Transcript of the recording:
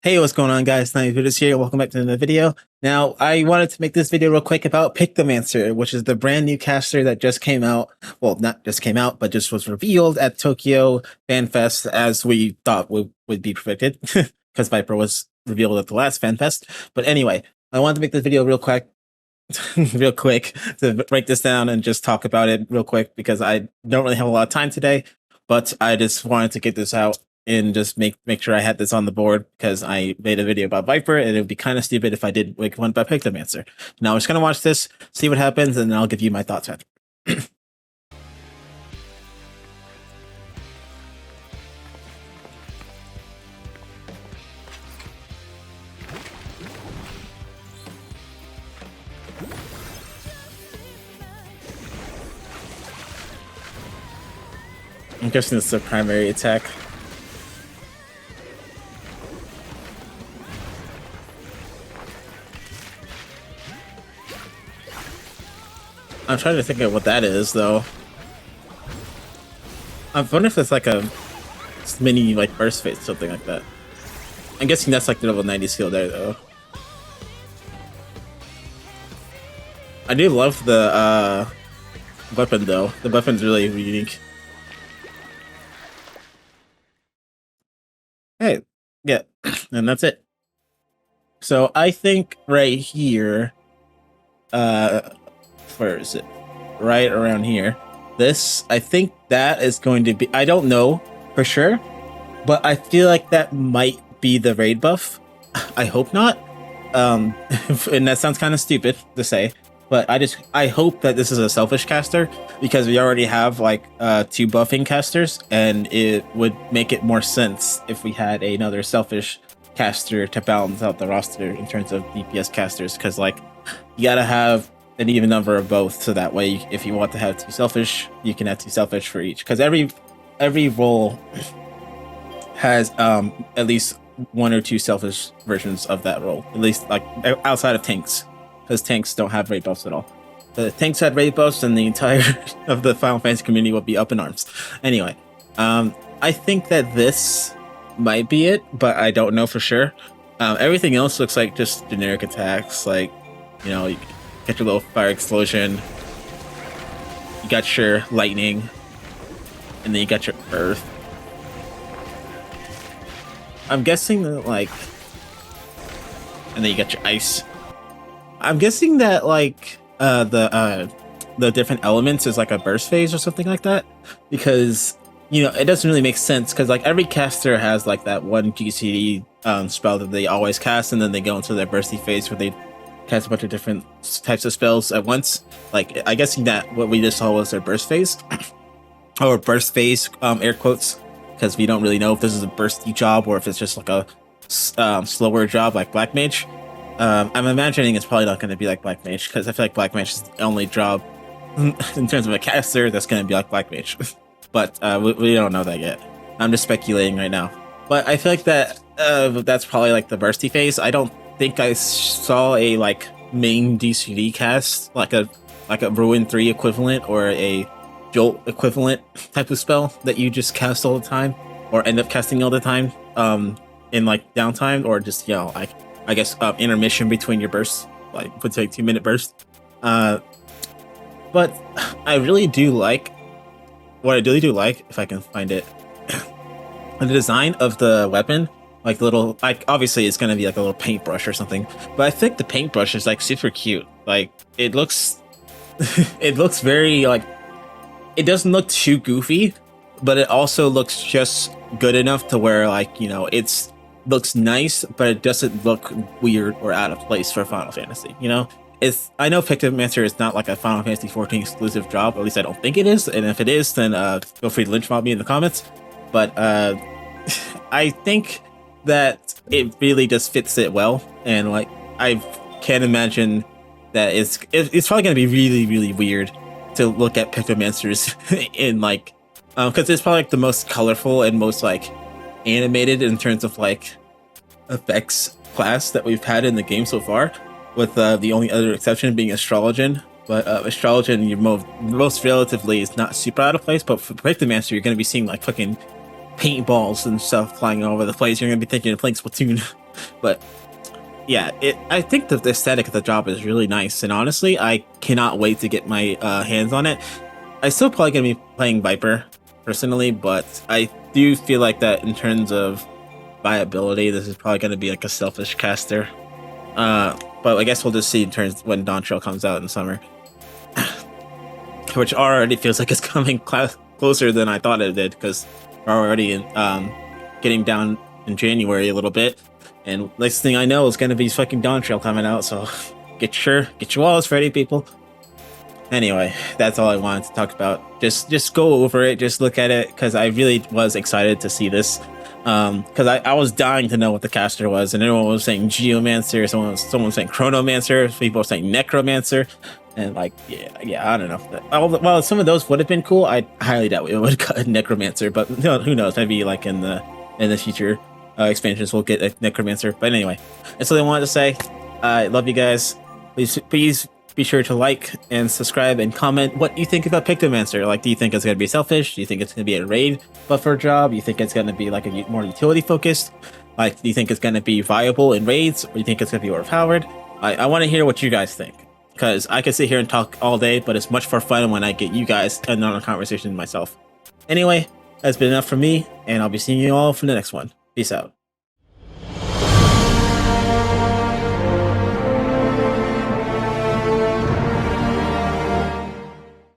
Hey, what's going on, guys? SnivyPootis here. Welcome back to another video. Now, I wanted to make this video real quick about Pictomancer, which is the brand new caster that just came out. Well, not just came out, but just was revealed at Tokyo Fan Fest, as we thought would be predicted, because Viper was revealed at the last Fan Fest. But anyway, I wanted to make this video real quick, to break this down and just talk about it real quick, because I don't really have a lot of time today, but I just wanted to get this out and just make sure I had this on the board, because I made a video about Viper and it would be kind of stupid if I did make one about Pictomancer. Now I'm just gonna watch this, see what happens, and then I'll give you my thoughts after. I'm guessing it's the primary attack. I'm trying to think of what that is, though. I wonder if it's like a mini, like, burst phase, something like that. I'm guessing that's like the level 90 skill there, though. I do love the weapon, though. The weapon's really unique. Hey, yeah, and that's it. So I think right here, where is it? Right around here. This, I think that is going to be, I don't know for sure, but I feel like that might be the raid buff. I hope not. And that sounds kind of stupid to say, but I hope that this is a selfish caster, because we already have like 2 buffing casters, and it would make it more sense if we had another selfish caster to balance out the roster in terms of DPS casters, because like you gotta have an even number of both, so that way if you want to have 2 selfish, you can have 2 selfish for each, because every role has at least 1 or 2 selfish versions of that role, at least like outside of tanks, because tanks don't have raid buffs at all. The tanks had raid buffs, and the entire of the Final Fantasy community would be up in arms. Anyway, I think that this might be it, but I don't know for sure. Everything else looks like just generic attacks, like, you know, you get your little fire explosion, you got your lightning, and then you got your earth. I'm guessing that, like, and then you got your ice. I'm guessing that, like, the different elements is like a burst phase or something like that, because, you know, it doesn't really make sense, because like every caster has like that one GCD spell that they always cast, and then they go into their bursty phase where they cast a bunch of different types of spells at once. Like, I guessing that what we just saw was their burst phase, or burst phase, air quotes, because we don't really know if this is a bursty job or if it's just like a slower job like Black Mage. I'm imagining it's probably not going to be like Black Mage, because I feel like Black Mage is the only job in terms of a caster that's going to be like Black Mage. But we don't know that yet. I'm just speculating right now. But I feel like that that's probably like the bursty phase. I don't think I saw a like main DCD cast, like a Ruin 3 equivalent or a Jolt equivalent type of spell that you just cast all the time, or end up casting all the time in like downtime, or just, you know, I guess intermission between your bursts, like would take 2-minute burst. But I really do like, what I really do like, if I can find it, the design of the weapon, like little, like obviously it's gonna be like a little paintbrush or something, but I think the paintbrush is like super cute. Like, it looks it looks very, like, it doesn't look too goofy, but it also looks just good enough to where, like, you know, it's looks nice, but it doesn't look weird or out of place for Final Fantasy, you know? I know Pictomancer is not like a Final Fantasy 14 exclusive job, at least I don't think it is, and if it is, then feel free to lynch mob me in the comments. But I think that it really just fits it well, and like, I can't imagine that it's probably going to be really, really weird to look at Pictomancers in like, because it's probably like the most colorful and most like animated in terms of like effects class that we've had in the game so far, with the only other exception being Astrologian. But Astrologian, your most relatively is not super out of place, but for Pictomancer, you're going to be seeing like fucking paintballs and stuff flying all over the place. You're going to be thinking of playing Splatoon. But yeah, I think the aesthetic of the job is really nice, and honestly, I cannot wait to get my hands on it. I still probably gonna be playing Viper personally, but I do feel like that in terms of viability, this is probably gonna be like a selfish caster. But I guess we'll just see in terms when Dawntrail comes out in summer, which already feels like it's coming closer than I thought it did, because we're already getting down in January a little bit, and next thing I know is gonna be fucking Dawntrail coming out. So get your wallets ready, people. Anyway, that's all I wanted to talk about. Just go over it, just look at it, because I really was excited to see this. Because I was dying to know what the caster was, and everyone was saying Geomancer, someone was saying Chronomancer, people were saying Necromancer, and like, yeah, I don't know. Well, some of those would have been cool. I highly doubt we would cut Necromancer, but who knows? Maybe like in the future expansions we'll get a Necromancer. But anyway, that's all I wanted to say. I love you guys. Please be sure to like and subscribe and comment what you think about Pictomancer. Like, do you think it's going to be selfish? Do you think it's going to be a raid buffer job? Do you think it's going to be like a more utility focused? Like, do you think it's going to be viable in raids? Or do you think it's going to be overpowered? I want to hear what you guys think, because I can sit here and talk all day, but it's much more fun when I get you guys and on a conversation myself. Anyway, that's been enough from me, and I'll be seeing you all for the next one. Peace out.